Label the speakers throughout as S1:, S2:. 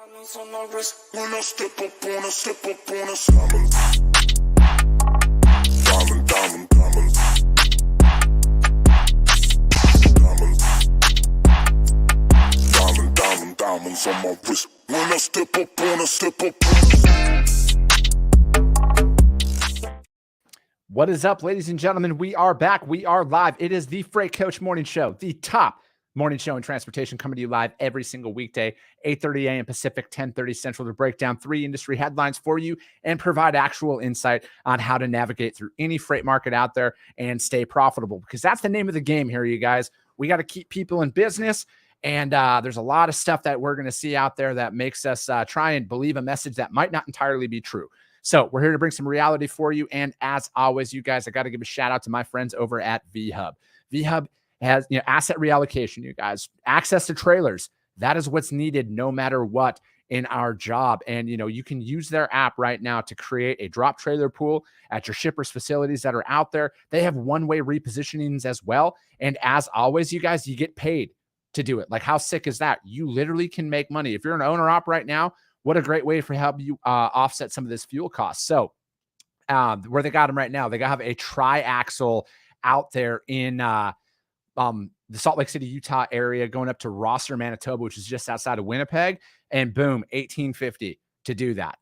S1: Diamonds on my wrist when I step up on a diamond, diamond, diamond, diamond, diamond, diamonds on my wrist when I step up on a
S2: What is up, ladies and gentlemen? We are back. We are live. It is the Freight Coach Morning Show, the top morning show in transportation, coming to you live every single weekday, 8:30 a.m. Pacific, 10:30 Central, to break down 3 industry headlines for you and provide actual insight on how to navigate through any freight market out there and stay profitable, because that's the name of the game here, you guys. We got to keep people in business, and there's a lot of stuff that we're going to see out there that makes us try and believe a message that might not entirely be true. So we're here to bring some reality for you. And as always, you guys, I got to give a shout out to my friends over at VHub. VHub has, asset reallocation, you guys, access to trailers. That is what's needed no matter what in our job. And, you can use their app right now to create a drop trailer pool at your shippers facilities that are out there. They have one-way repositionings as well. And as always, you guys, you get paid to do it. Like, how sick is that? You literally can make money. If you're an owner op right now, what a great way for help you offset some of this fuel costs. So where they got them right now, they have a tri-axle out there in the Salt Lake City, Utah area, going up to Rosser, Manitoba, which is just outside of Winnipeg, and boom, $1,850 to do that.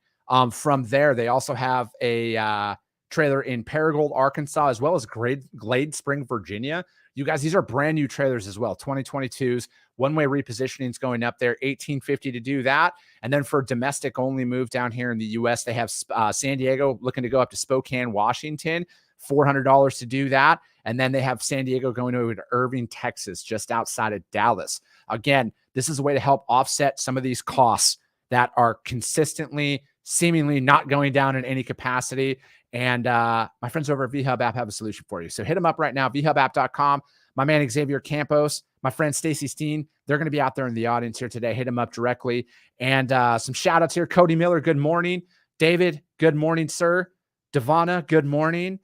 S2: From there, they also have a trailer in Paragould, Arkansas, as well as Glade Spring, Virginia. You guys, these are brand new trailers as well, 2022s, one-way repositionings going up there, $1,850 to do that. And then for domestic only move down here in the U.S., they have San Diego looking to go up to Spokane, Washington, $400 to do that. And then they have San Diego going over to Irving, Texas, just outside of Dallas. Again, this is a way to help offset some of these costs that are consistently, seemingly not going down in any capacity. And my friends over at VHub app have a solution for you. So hit them up right now, vhubapp.com. My man Xavier Campos, my friend Stacy Steen, they're going to be out there in the audience here today. Hit them up directly. And some shout outs here. Cody Miller, good morning. David, good morning, sir. Devonna, good morning.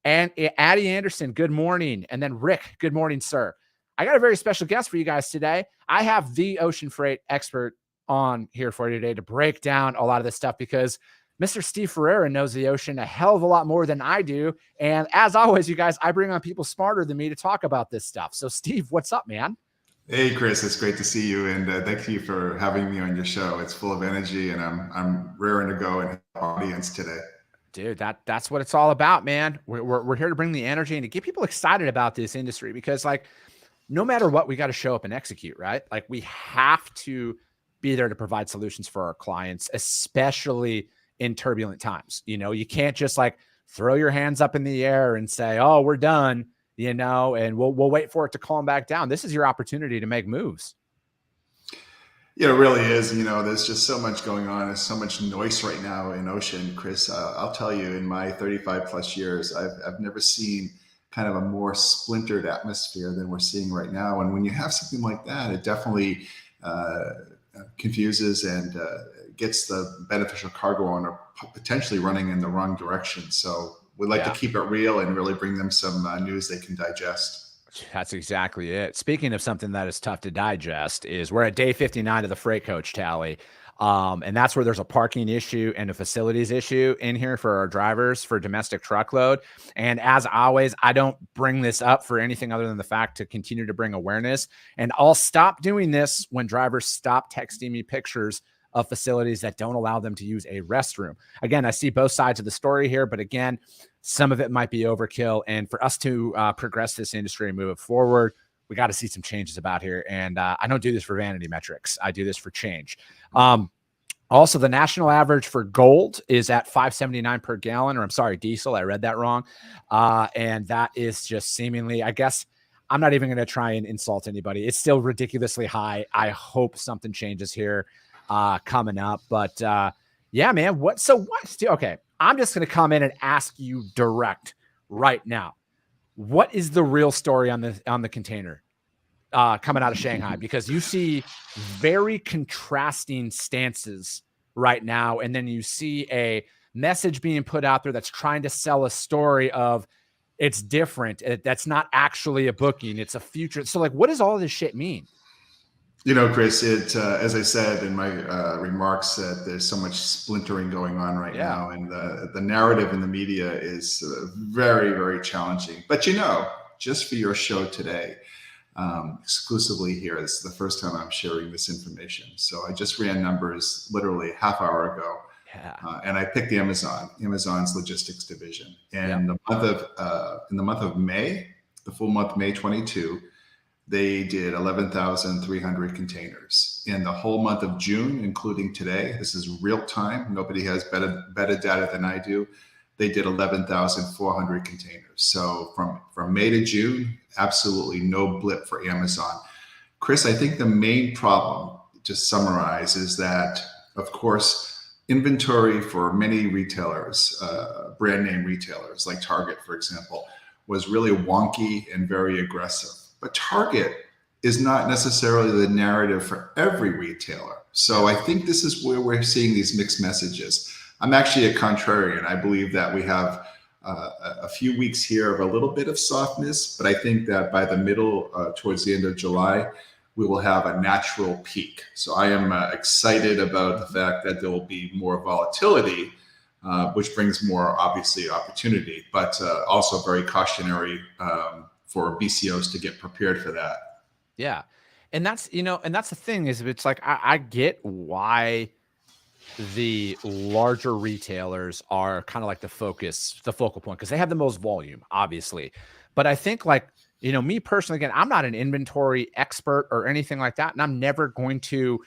S2: And Addie Anderson, good morning. And then Rick, good morning, sir. I got a very special guest for you guys today. I have the ocean freight expert on here for you today to break down a lot of this stuff, because Mr. Steve Ferreira knows the ocean a hell of a lot more than I do. And as always, you guys, I bring on people smarter than me to talk about this stuff. So Steve, what's up, man?
S3: Hey, Chris, it's great to see you. And thank you for having me on your show. It's full of energy, and I'm raring to go and have an audience today.
S2: Dude, that's what it's all about, man. We're here to bring the energy and to get people excited about this industry, because, like, no matter what, we got to show up and execute, right? Like, we have to be there to provide solutions for our clients, especially in turbulent times. You can't just like throw your hands up in the air and say, oh, we're done, and we'll wait for it to calm back down. This is your opportunity to make moves.
S3: Yeah, it really is. There's just so much going on. There's so much noise right now in ocean, Chris. I'll tell you, in my 35 plus years, I've never seen kind of a more splintered atmosphere than we're seeing right now. And when you have something like that, it definitely confuses and gets the beneficial cargo owner potentially running in the wrong direction. So we'd like to keep it real and really bring them some news they can digest.
S2: That's exactly it. Speaking of something that is tough to digest, is we're at day 59 of the Freight Coach Tally. And that's where there's a parking issue and a facilities issue in here for our drivers for domestic truckload. And as always, I don't bring this up for anything other than the fact to continue to bring awareness. And I'll stop doing this when drivers stop texting me pictures of facilities that don't allow them to use a restroom. Again, I see both sides of the story here, but again, some of it might be overkill. And for us to progress this industry and move it forward, we got to see some changes about here. And I don't do this for vanity metrics. I do this for change. Also, the national average for gold is at $5.79 per gallon, or I'm sorry, diesel. I read that wrong. And that is just seemingly, I guess, I'm not even going to try and insult anybody. It's still ridiculously high. I hope something changes here coming up. But yeah, man, okay, I'm just going to come in and ask you direct right now. What is the real story on the container coming out of Shanghai? Because you see very contrasting stances right now, and then you see a message being put out there that's trying to sell a story of it's different. That's not actually a booking. It's a future. So, like, what does all this shit mean?
S3: Chris, as I said in my remarks, that there's so much splintering going on right
S2: Yeah.
S3: now, and the narrative in the media is very, very challenging. But just for your show today, exclusively here, this is the first time I'm sharing this information. So I just ran numbers literally a half hour ago,
S2: Yeah.
S3: and I picked Amazon's logistics division, and in the month of May, the full month May 22. They did 11,300 containers. In the whole month of June, including today, this is real time. Nobody has better data than I do. They did 11,400 containers. So from May to June, absolutely no blip for Amazon. Chris, I think the main problem, to summarize, is that, of course, inventory for many retailers, brand name retailers like Target, for example, was really wonky and very aggressive. But Target is not necessarily the narrative for every retailer. So I think this is where we're seeing these mixed messages. I'm actually a contrarian. I believe that we have a few weeks here of a little bit of softness, but I think that by the middle, towards the end of July, we will have a natural peak. So I am excited about the fact that there will be more volatility, which brings more, obviously, opportunity, but also very cautionary for BCOs to get prepared for that.
S2: Yeah. And that's the thing is, it's like, I get why the larger retailers are kind of like the focal point, because they have the most volume, obviously. But I think, like, me personally, again, I'm not an inventory expert or anything like that, and I'm never going to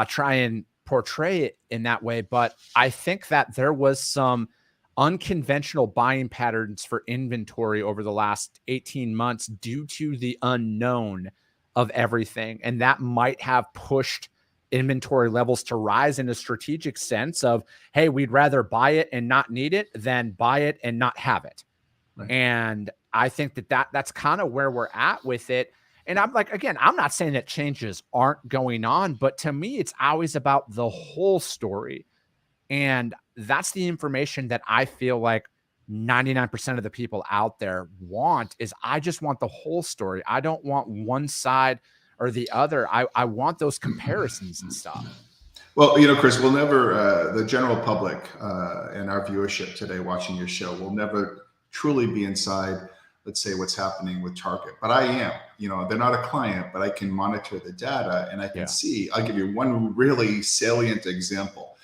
S2: try and portray it in that way. But I think that there was some unconventional buying patterns for inventory over the last 18 months due to the unknown of everything. And that might have pushed inventory levels to rise in a strategic sense of, hey, we'd rather buy it and not need it than buy it and not have it. Right. And I think that's kind of where we're at with it. And I'm like, again, I'm not saying that changes aren't going on, but to me, it's always about the whole story. And that's the information that I feel like 99% of the people out there want. Is I just want the whole story. I don't want one side or the other. I want those comparisons and stuff.
S3: Well, Chris, we'll never, the general public and our viewership today watching your show will never truly be inside, let's say, what's happening with Target. But I am, they're not a client, but I can monitor the data and I can see. I'll give you one really salient example.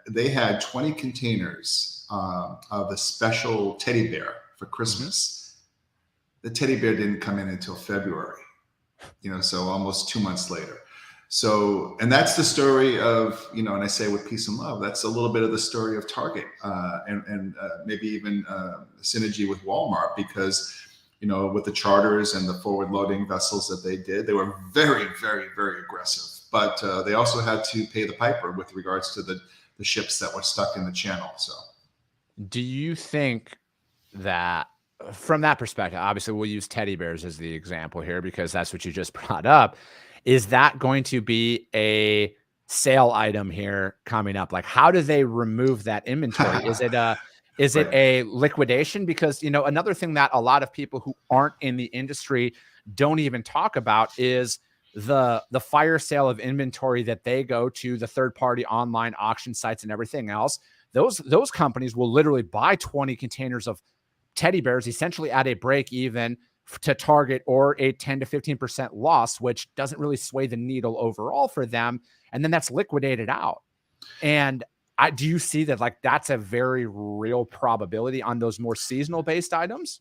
S3: They had 20 containers of a special teddy bear for Christmas. Mm-hmm. The teddy bear didn't come in until February, so almost 2 months later. So, and that's the story of, and I say with peace and love, that's a little bit of the story of Target and maybe even synergy with Walmart, because, with the charters and the forward loading vessels that they did, they were very, very, very aggressive. But they also had to pay the piper with regards to the ships that were stuck in the channel. So,
S2: do you think that, from that perspective, obviously we'll use teddy bears as the example here because that's what you just brought up, is that going to be a sale item here coming up? Like, how do they remove that inventory? Is it a liquidation? Because, another thing that a lot of people who aren't in the industry don't even talk about is the fire sale of inventory that they go to the third-party online auction sites and everything else. Those companies will literally buy 20 containers of teddy bears essentially at a break even to Target, or a 10 to 15% loss, which doesn't really sway the needle overall for them. And then that's liquidated out. And do you see that, like, that's a very real probability on those more seasonal based items?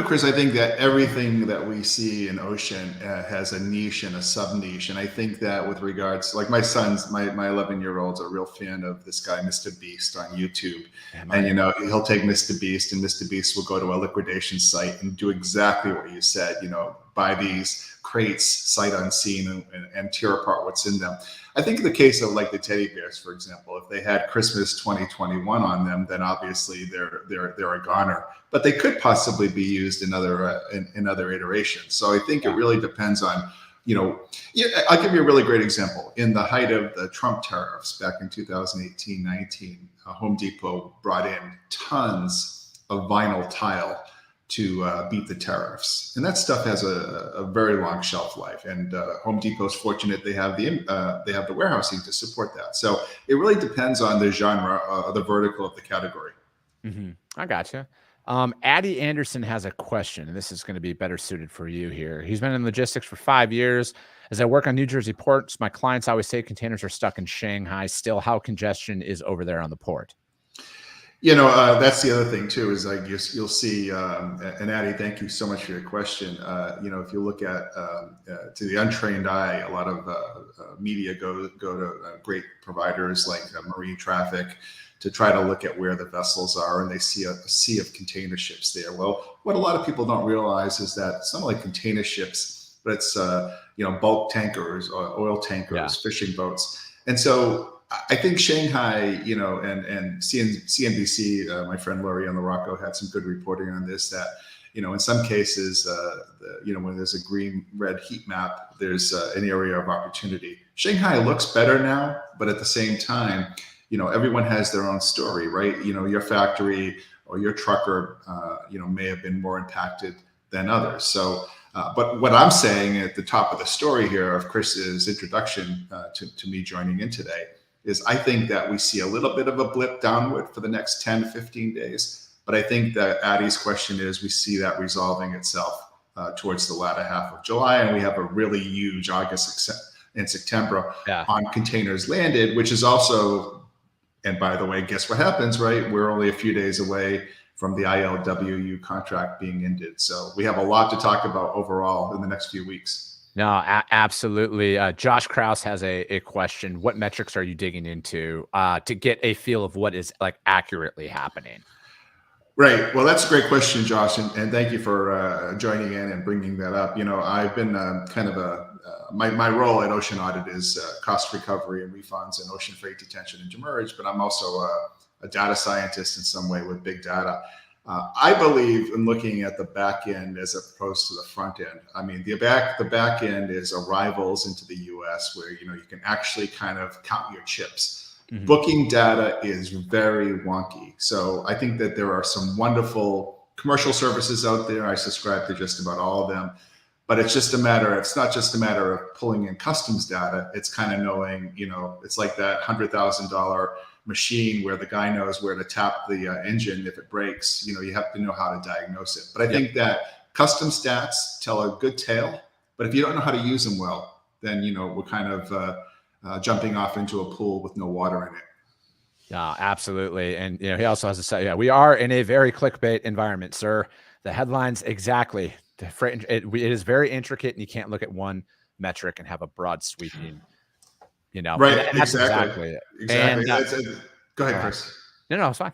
S3: Chris, I think that everything that we see in ocean has a niche and a sub niche. And I think that with regards, like my 11-year-old's a real fan of this guy, Mr. Beast, on YouTube. And, he'll take Mr. Beast, and Mr. Beast will go to a liquidation site and do exactly what you said, buy these crates sight unseen and tear apart what's in them. I think in the case of like the teddy bears, for example, if they had Christmas 2021 on them, then obviously they're a goner. But they could possibly be used in other iterations. So I think it really depends on, I'll give you a really great example. In the height of the Trump tariffs back in 2018-19, Home Depot brought in tons of vinyl tile to beat the tariffs. And that stuff has a very long shelf life. And Home Depot's fortunate they have the warehousing to support that. So it really depends on the genre, the vertical of the category.
S2: I gotcha. Addie Anderson has a question, and this is going to be better suited for you here. He's been in logistics for 5 years. As I work on New Jersey ports, my clients always say containers are stuck in Shanghai. Still, how congestion is over there on the port?
S3: That's the other thing too, is I guess you'll see, and Addie, thank you so much for your question. If you look at to the untrained eye, a lot of media go to great providers like marine traffic to try to look at where the vessels are, and they see a sea of container ships there. Well, what a lot of people don't realize is that some like container ships, but it's bulk tankers or oil tankers, fishing boats, and so I think Shanghai, and CNBC, my friend Laurie on the Rocco had some good reporting on this, that, in some cases, when there's a green-red heat map, there's an area of opportunity. Shanghai looks better now, but at the same time, everyone has their own story, right? Your factory or your trucker, may have been more impacted than others. So, but what I'm saying at the top of the story here of Chris's introduction to me joining in today is I think that we see a little bit of a blip downward for the next 10 to 15 days. But I think that Addie's question is we see that resolving itself towards the latter half of July. And we have a really huge August and September on containers landed, which is also, and by the way, guess what happens, right? We're only a few days away from the ILWU contract being ended. So we have a lot to talk about overall in the next few weeks.
S2: No, absolutely. Josh Krause has a question. What metrics are you digging into to get a feel of what is like accurately happening?
S3: Right. Well, that's a great question, Josh. And thank you for joining in and bringing that up. I've been my role at Ocean Audit is cost recovery and refunds and ocean freight detention and demurrage, but I'm also a data scientist in some way with big data. I believe in looking at the back end as opposed to the front end. I mean, the back end is arrivals into the U.S. where, you can actually kind of count your chips. Booking data is very wonky. So I think that there are some wonderful commercial services out there. I subscribe to just about all of them, but it's not just a matter of pulling in customs data. It's kind of knowing, it's like that $100,000 machine where the guy knows where to tap the engine if it breaks. You have to know how to diagnose it. But I think that custom stats tell a good tale, but if you don't know how to use them well, then we're kind of jumping off into a pool with no water in it.
S2: Yeah, absolutely. And he also has to say, we are in a very clickbait environment, sir. The headlines exactly. It is very intricate, and you can't look at one metric and have a broad sweeping.
S3: Right.
S2: Exactly.
S3: And, go ahead,
S2: Chris. No, it's fine.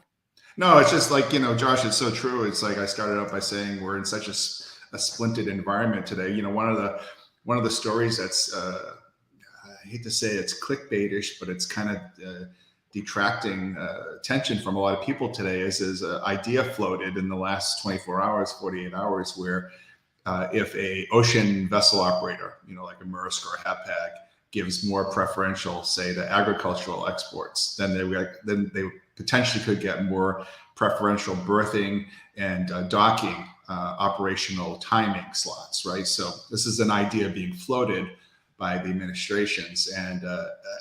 S3: No, it's just like, Josh, it's so true. It's like I started out by saying we're in such a splintered environment today. One of the stories that's, I hate to say it's clickbaitish, but it's kind of detracting attention from a lot of people today is an idea floated in the last 24 hours, 48 hours, where if a ocean vessel operator, like a Maersk or a Hapag, gives more preferential, say, to agricultural exports, then they potentially could get more preferential berthing and docking operational timing slots, right? So this is an idea being floated by the administrations. And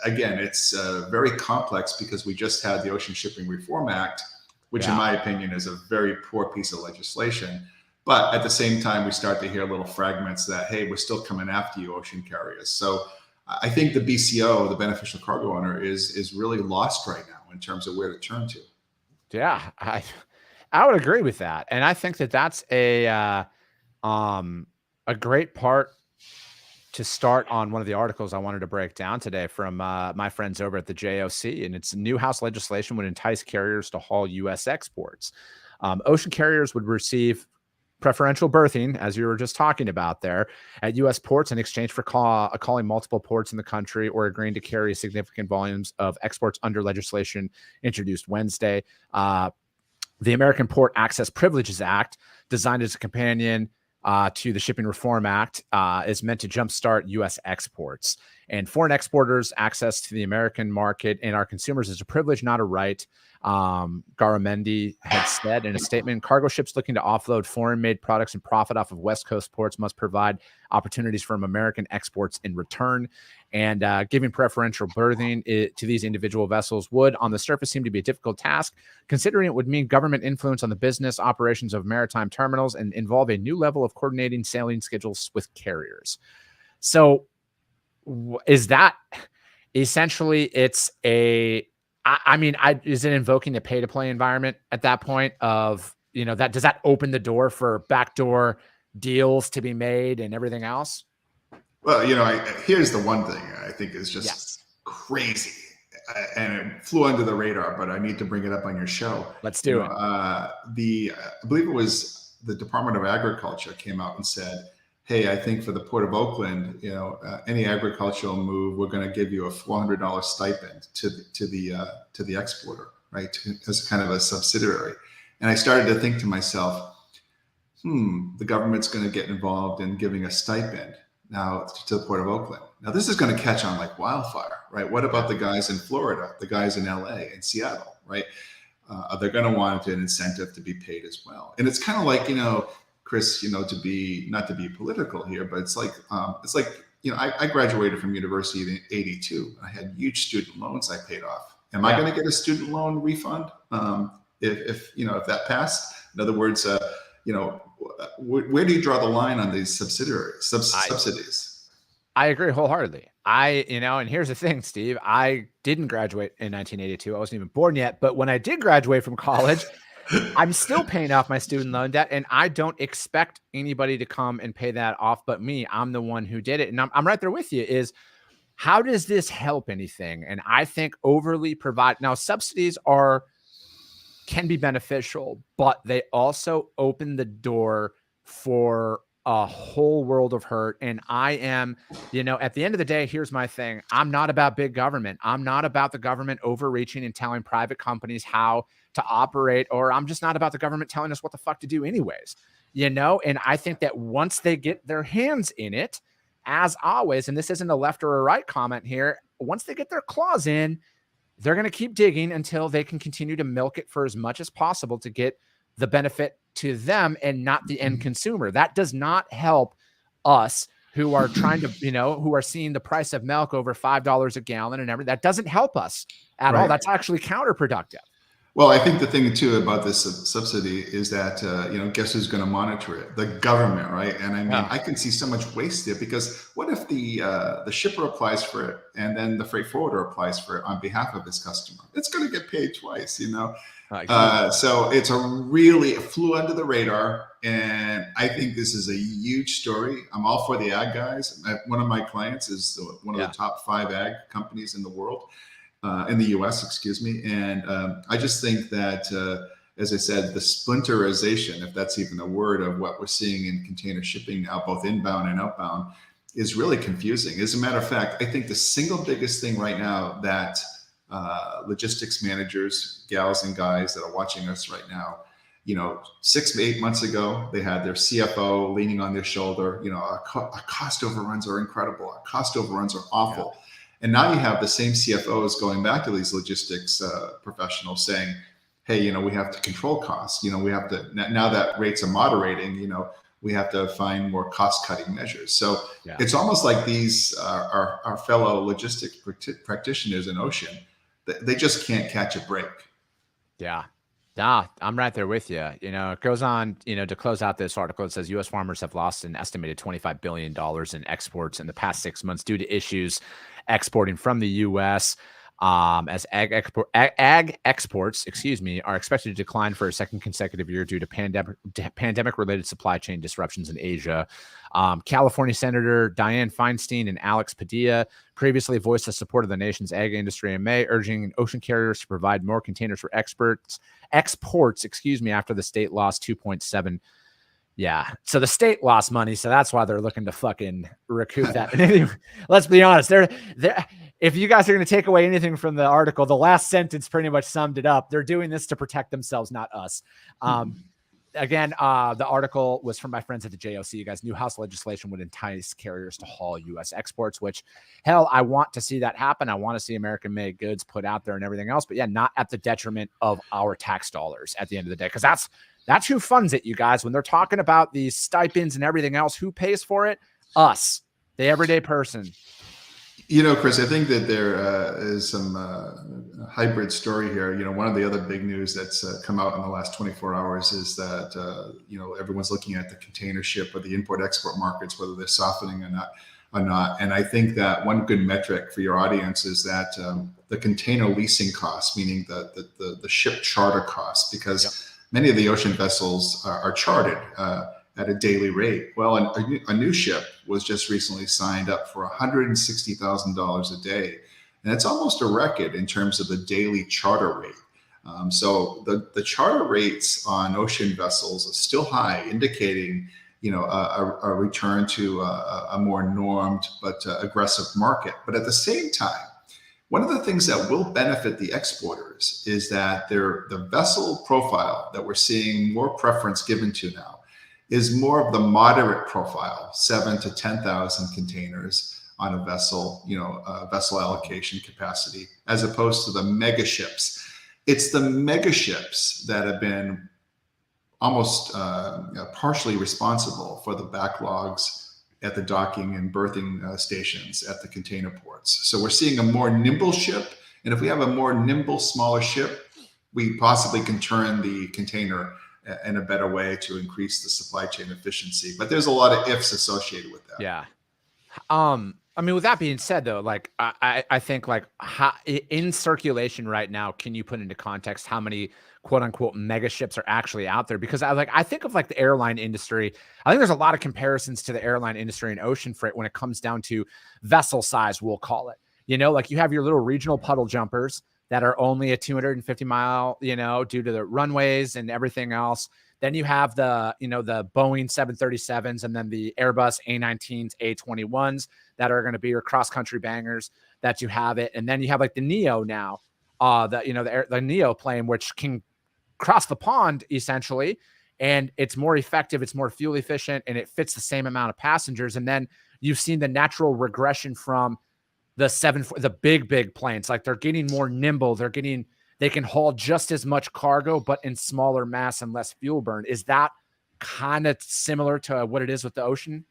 S3: again, it's very complex because we just had the Ocean Shipping Reform Act, which in my opinion is a very poor piece of legislation. But at the same time, we start to hear little fragments that, hey, we're still coming after you, ocean carriers. So I think the BCO, the beneficial cargo owner, is really lost right now in terms of where to turn to.
S2: Yeah, I would agree with that, and I think that that's a great part to start on one of the articles I wanted to break down today from my friends over at the JOC, and it's new House legislation would entice carriers to haul U.S. exports. Ocean carriers would receive preferential berthing, as you were just talking about there, at U.S. ports in exchange for calling multiple ports in the country or agreeing to carry significant volumes of exports under legislation introduced Wednesday. The American Port Access Privileges Act, designed as a companion to the Shipping Reform Act is meant to jumpstart U.S. exports. And foreign exporters' access to the American market and our consumers is a privilege, not a right. Garamendi had said in a statement, cargo ships looking to offload foreign-made products and profit off of West Coast ports must provide opportunities from American exports in return. And giving preferential berthing to these individual vessels would, on the surface, seem to be a difficult task, considering it would mean government influence on the business operations of maritime terminals and involve a new level of coordinating sailing schedules with carriers. So is that essentially it's a... I mean, is it invoking the pay-to-play environment at that point of, that does that open the door for backdoor deals to be made and everything else?
S3: Well, here's the one thing I think is just crazy, and it flew under the radar, but I need to bring it up on your show.
S2: Let's do it.
S3: I believe it was the Department of Agriculture came out and said, hey, I think for the Port of Oakland, any agricultural move, we're going to give you a $400 stipend to the exporter, right? As kind of a subsidiary. And I started to think to myself, the government's going to get involved in giving a stipend now to the Port of Oakland. Now this is going to catch on like wildfire, right? What about the guys in Florida, the guys in LA and Seattle, right? They're going to want an incentive to be paid as well. And it's kind of like, Chris, to be, not to be political here, but it's like, I graduated from university in '82. I had huge student loans I paid off. Am I going to get a student loan refund if that passed? In other words, where do you draw the line on these subsidies?
S2: I agree wholeheartedly. And here's the thing, Steve, I didn't graduate in 1982. I wasn't even born yet. But when I did graduate from college, I'm still paying off my student loan debt, and I don't expect anybody to come and pay that off but me. I'm the one who did it. And I'm right there with you is, how does this help anything? And I think overly now subsidies can be beneficial, but they also open the door for a whole world of hurt. And I am, at the end of the day, here's my thing. I'm not about big government. I'm not about the government overreaching and telling private companies how to operate, or I'm just not about the government telling us what the fuck to do anyways, and I think that once they get their hands in it, as always, and this isn't a left or a right comment here, once they get their claws in, they're going to keep digging until they can continue to milk it for as much as possible to get the benefit to them and not the end consumer. That does not help us who are trying to, who are seeing the price of milk over $5 a gallon and everything. That doesn't help us at all. That's actually counterproductive.
S3: Well, I think the thing too about this subsidy is that, guess who's going to monitor it? The government, right? And I mean, I can see so much waste there, because what if the shipper applies for it and then the freight forwarder applies for it on behalf of his customer? It's going to get paid twice, So it flew under the radar. And I think this is a huge story. I'm all for the ag guys. One of my clients is one of the top 5 ag companies in the world. In the US, excuse me. And I just think that, as I said, the splinterization, if that's even a word, of what we're seeing in container shipping now, both inbound and outbound, is really confusing. As a matter of fact, I think the single biggest thing right now that logistics managers, gals and guys that are watching us right now, 6 to 8 months ago, they had their CFO leaning on their shoulder. Our cost overruns are incredible. Our cost overruns are awful. Yeah. And now you have the same CFOs going back to these logistics professionals saying, hey, we have to control costs. We have to, now that rates are moderating, we have to find more cost cutting measures. So it's almost like these our fellow logistics practitioners in ocean, they just can't catch a break.
S2: Yeah. Nah, I'm right there with you. It goes on, to close out this article, it says U.S. farmers have lost an estimated $25 billion in exports in the past 6 months due to issues exporting from the U.S. As ag exports, are expected to decline for a second consecutive year due to pandemic-related supply chain disruptions in Asia. California Senator Dianne Feinstein and Alex Padilla previously voiced the support of the nation's ag industry in May, urging ocean carriers to provide more containers for exports, after the state lost 2.7. Yeah. So the state lost money. So that's why they're looking to fucking recoup that. Anyway, let's be honest. If you guys are going to take away anything from the article, the last sentence pretty much summed it up. They're doing this to protect themselves, not us. again, the article was from my friends at the JOC. You guys, new House legislation would entice carriers to haul U.S. exports, which, hell, I want to see that happen. I want to see American-made goods put out there and everything else. But yeah, not at the detriment of our tax dollars at the end of the day, because that's who funds it, you guys. When they're talking about these stipends and everything else, who pays for it? Us, the everyday person.
S3: Chris, I think that there is some hybrid story here. One of the other big news that's come out in the last 24 hours is that, everyone's looking at the container ship or the import-export markets, whether they're softening or not. And I think that one good metric for your audience is that the container leasing costs, meaning the ship charter costs, because many of the ocean vessels are chartered at a daily rate. Well, a new ship was just recently signed up for $160,000 a day. And it's almost a record in terms of the daily charter rate. So the charter rates on ocean vessels are still high, indicating a return to a more normed but aggressive market. But at the same time, one of the things that will benefit the exporters is that the vessel profile that we're seeing more preference given to now is more of the moderate profile, 7 to 10,000 containers on a vessel, vessel allocation capacity, as opposed to the mega ships. It's the mega ships that have been almost partially responsible for the backlogs at the docking and berthing stations at the container ports. So we're seeing a more nimble ship. And if we have a more nimble, smaller ship, we possibly can turn the container in a better way to increase the supply chain efficiency. But there's a lot of ifs associated with that.
S2: Yeah. I mean, with that being said, though, like I think like in circulation right now, can you put into context how many quote unquote mega ships are actually out there? Because I think of like the airline industry. I think there's a lot of comparisons to the airline industry and ocean freight when it comes down to vessel size, we'll call it. Like you have your little regional puddle jumpers that are only a 250 mile, due to the runways and everything else. Then you have the Boeing 737s and then the Airbus A19s, A21s that are going to be your cross-country bangers that you have it. And then you have like the Neo now, the Neo plane, which can cross the pond essentially. And it's more effective. It's more fuel efficient and it fits the same amount of passengers. And then you've seen the natural regression from the big planes. Like they're getting more nimble. They can haul just as much cargo, but in smaller mass and less fuel burn. Is that kind of similar to what it is with the ocean?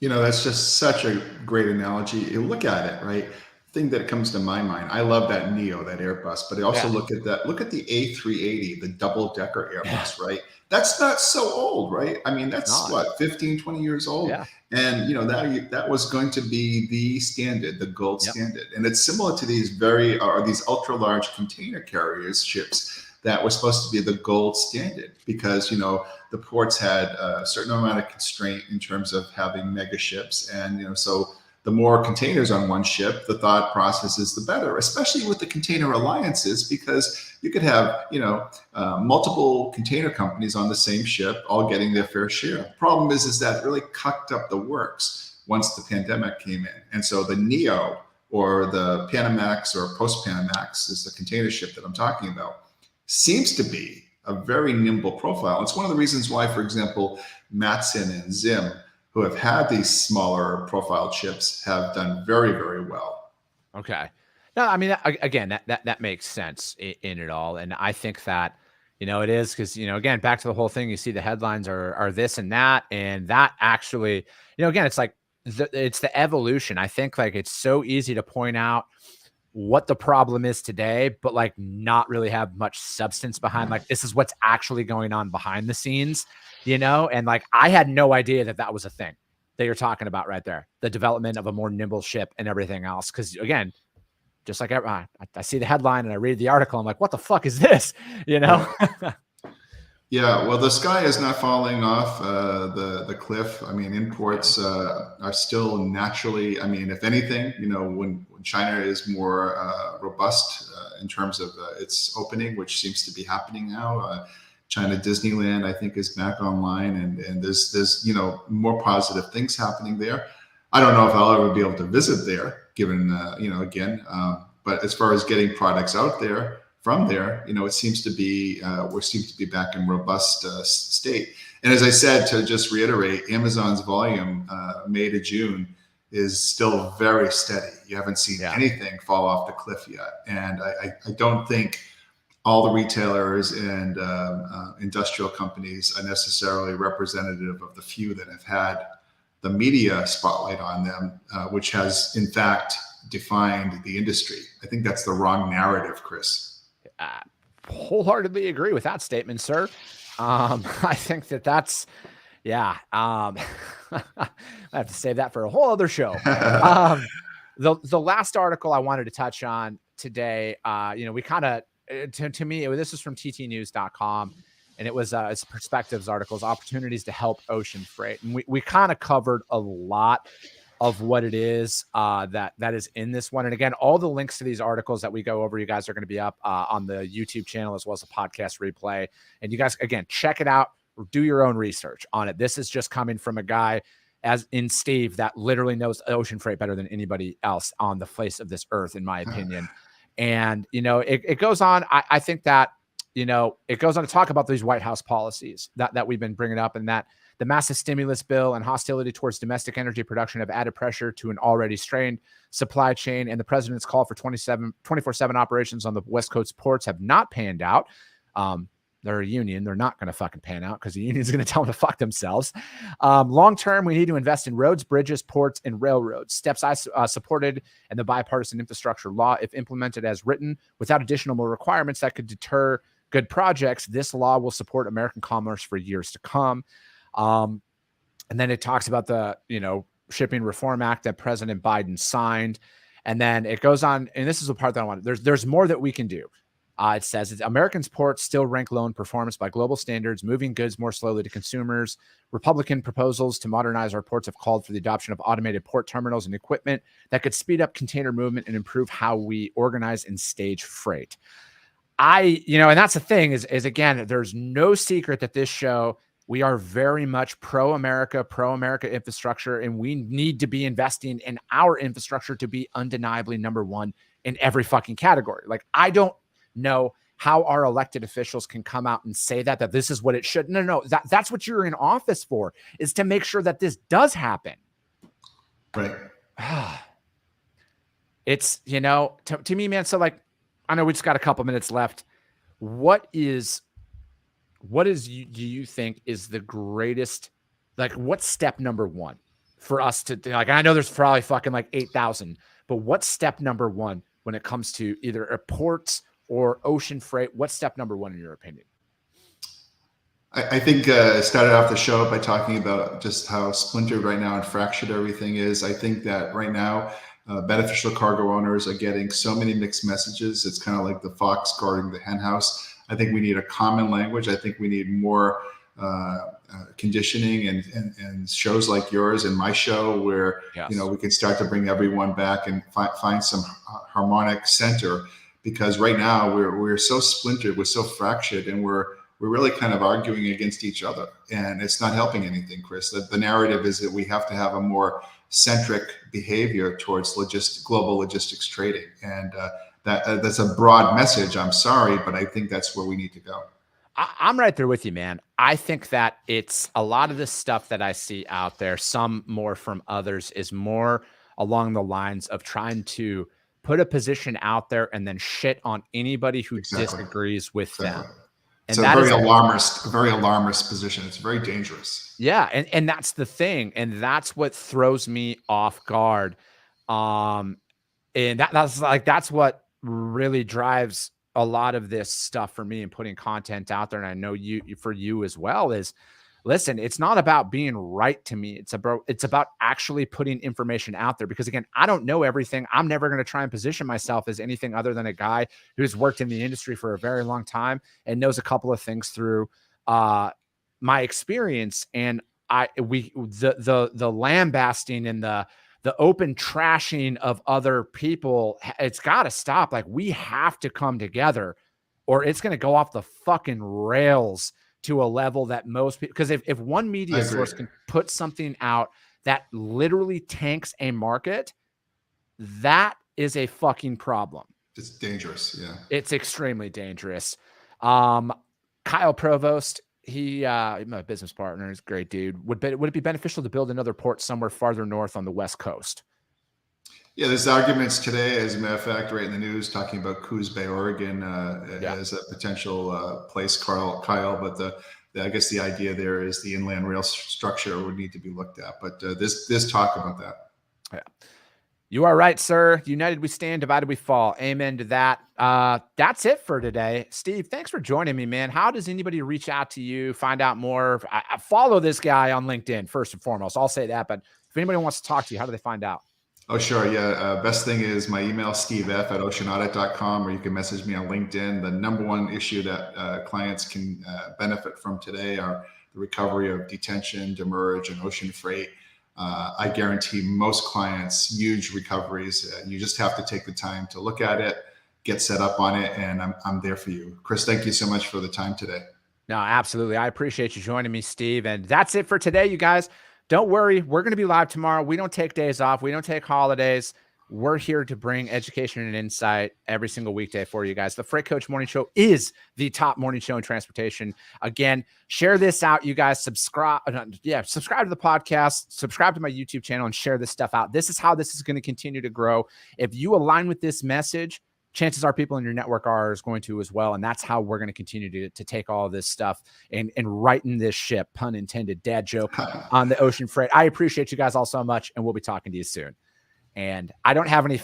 S3: That's just such a great analogy. You look at it, right? Thing that comes to my mind, I love that Neo, that Airbus, but I also look at the A380, the double-decker Airbus, right? That's not so old, right? I mean, that's 15, 20 years old. Yeah. And, that was going to be the standard, the gold standard. And it's similar to these these ultra-large container carriers ships that was supposed to be the gold standard because, the ports had a certain amount of constraint in terms of having mega ships. And, so the more containers on one ship, the thought process is the better, especially with the container alliances, because you could have, multiple container companies on the same ship, all getting their fair share. The problem is that really cucked up the works once the pandemic came in. And so the Neo or the Panamax or post-Panamax is the container ship that I'm talking about, seems to be a very nimble profile. It's one of the reasons why, for example, Matson and Zim, who have had these smaller profile ships, have done very, very well.
S2: Okay. No, I mean, again, that makes sense in it all. And I think that, it is because, again, back to the whole thing, you see the headlines are this and that. And that actually, again, it's like, it's the evolution. I think like it's so easy to point out what the problem is today, but like not really have much substance behind, like, this is what's actually going on behind the scenes, and like, I had no idea that was a thing that you're talking about right there, the development of a more nimble ship and everything else. Cause again, just like I see the headline and I read the article, I'm like, what the fuck is this?
S3: Yeah, well, the sky is not falling off the cliff. I mean, imports are still naturally, if anything, when China is more robust in terms of its opening, which seems to be happening now, China Disneyland, I think, is back online, and there's more positive things happening there. I don't know if I'll ever be able to visit there, given but as far as getting products out there from there, it seems to be back in robust state. And as I said, to just reiterate, Amazon's volume May to June is still very steady. You haven't seen anything fall off the cliff yet, and I don't think all the retailers and industrial companies are necessarily representative of the few that have had the media spotlight on them, which has in fact defined the industry. I think that's the wrong narrative, Chris.
S2: Wholeheartedly agree with that statement, sir. I think that's, I have to save that for a whole other show. The last article I wanted to touch on today, we kind of, to me, this is from ttnews.com, and it was it's perspectives articles, opportunities to help ocean freight. And we kind of covered a lot of what it is that is in this one. And again, all the links to these articles that we go over, you guys are going to be up on the YouTube channel as well as a podcast replay. And you guys, again, check it out, do your own research on it. This is just coming from a guy as in Steve that literally knows ocean freight better than anybody else on the face of this earth, in my opinion. And, it goes on. I think that, it goes on to talk about these White House policies that we've been bringing up, and that the massive stimulus bill and hostility towards domestic energy production have added pressure to an already strained supply chain. And the president's call for 24/7 operations on the West Coast ports have not panned out. They're a union. They're not going to fucking pan out because the union's going to tell them to fuck themselves. Long term, we need to invest in roads, bridges, ports, and railroads. Steps I supported in the bipartisan infrastructure law, if implemented as written, without additional requirements that could deter good projects. This law will support American commerce for years to come. And then it talks about the, Shipping Reform Act that President Biden signed. And then it goes on, and this is the part that I want. There's more that we can do. It says Americans' ports still rank low in performance by global standards, moving goods more slowly to consumers. Republican proposals to modernize our ports have called for the adoption of automated port terminals and equipment that could speed up container movement and improve how we organize and stage freight. And that's the thing is again, there's no secret that this show, we are very much pro-America infrastructure, and we need to be investing in our infrastructure to be undeniably number one in every fucking category. Like, I don't know how our elected officials can come out and say that this is what it should. No. That's what you're in office for, is to make sure that this does happen.
S3: Right.
S2: It's, to me, man. So like, I know we just got a couple minutes left. What do you think is the greatest, like, what's step number one for us to, like, I know there's probably fucking like 8,000, but what's step number one when it comes to either ports or ocean freight? What's step number one in your opinion?
S3: I think I started off the show by talking about just how splintered right now and fractured everything is. I think that right now, beneficial cargo owners are getting so many mixed messages. It's kind of like the fox guarding the hen house. I think we need a common language. I think we need more conditioning and shows like yours and my show where, we can start to bring everyone back and find some harmonic center. Because right now we're so splintered, we're so fractured, and we're really kind of arguing against each other, and it's not helping anything, Chris. The narrative is that we have to have a more centric behavior towards global logistics trading, and that's a broad message. I'm sorry, but I think that's where we need to go.
S2: I'm right there with you, man. I think that it's a lot of this stuff that I see out there, some more from others, is more along the lines of trying to put a position out there and then shit on anybody who disagrees with them. And
S3: it's a very alarmist position. It's very dangerous.
S2: Yeah. And that's the thing. And that's what throws me off guard. And that's what really drives a lot of this stuff for me and putting content out there. And I know for you as well is, listen, it's not about being right to me. It's about actually putting information out there, because again, I don't know everything. I'm never going to try and position myself as anything other than a guy who's worked in the industry for a very long time and knows a couple of things through my experience. And the lambasting and the open trashing of other people, it's got to stop. Like, we have to come together or it's going to go off the fucking rails to a level that most people, because if one media source can put something out that literally tanks a market, that is a fucking problem.
S3: It's dangerous. Yeah.
S2: It's extremely dangerous. Kyle Provost, my business partner, is a great dude. Would it be beneficial to build another port somewhere farther north on the West Coast?
S3: Yeah, there's arguments today, as a matter of fact, right in the news, talking about Coos Bay, Oregon, as a potential place, Kyle. But I guess the idea there is the inland rail structure would need to be looked at. But there's talk about that.
S2: Yeah. You are right, sir. United we stand, divided we fall. Amen to that. That's it for today. Steve, thanks for joining me, man. How does anybody reach out to you, find out more? I follow this guy on LinkedIn, first and foremost. I'll say that. But if anybody wants to talk to you, how do they find out?
S3: Oh, sure. Yeah. Best thing is my email, stevef@oceanaudit.com, or you can message me on LinkedIn. The number one issue that clients can benefit from today are the recovery of detention, demurrage, and ocean freight. I guarantee most clients huge recoveries. You just have to take the time to look at it, get set up on it, and I'm there for you. Chris, thank you so much for the time today.
S2: No, absolutely. I appreciate you joining me, Steve. And that's it for today, you guys. Don't worry. We're going to be live tomorrow. We don't take days off. We don't take holidays. We're here to bring education and insight every single weekday for you guys. The Freight Coach Morning Show is the top morning show in transportation. Again, share this out, you guys. Subscribe to the podcast, subscribe to my YouTube channel, and share this stuff out. This is how this is going to continue to grow. If you align with this message, chances are people in your network are going to as well. And that's how we're going to continue to take all of this stuff and righten this ship, pun intended, dad joke, on the ocean freight. I appreciate you guys all so much, and we'll be talking to you soon. And I don't have any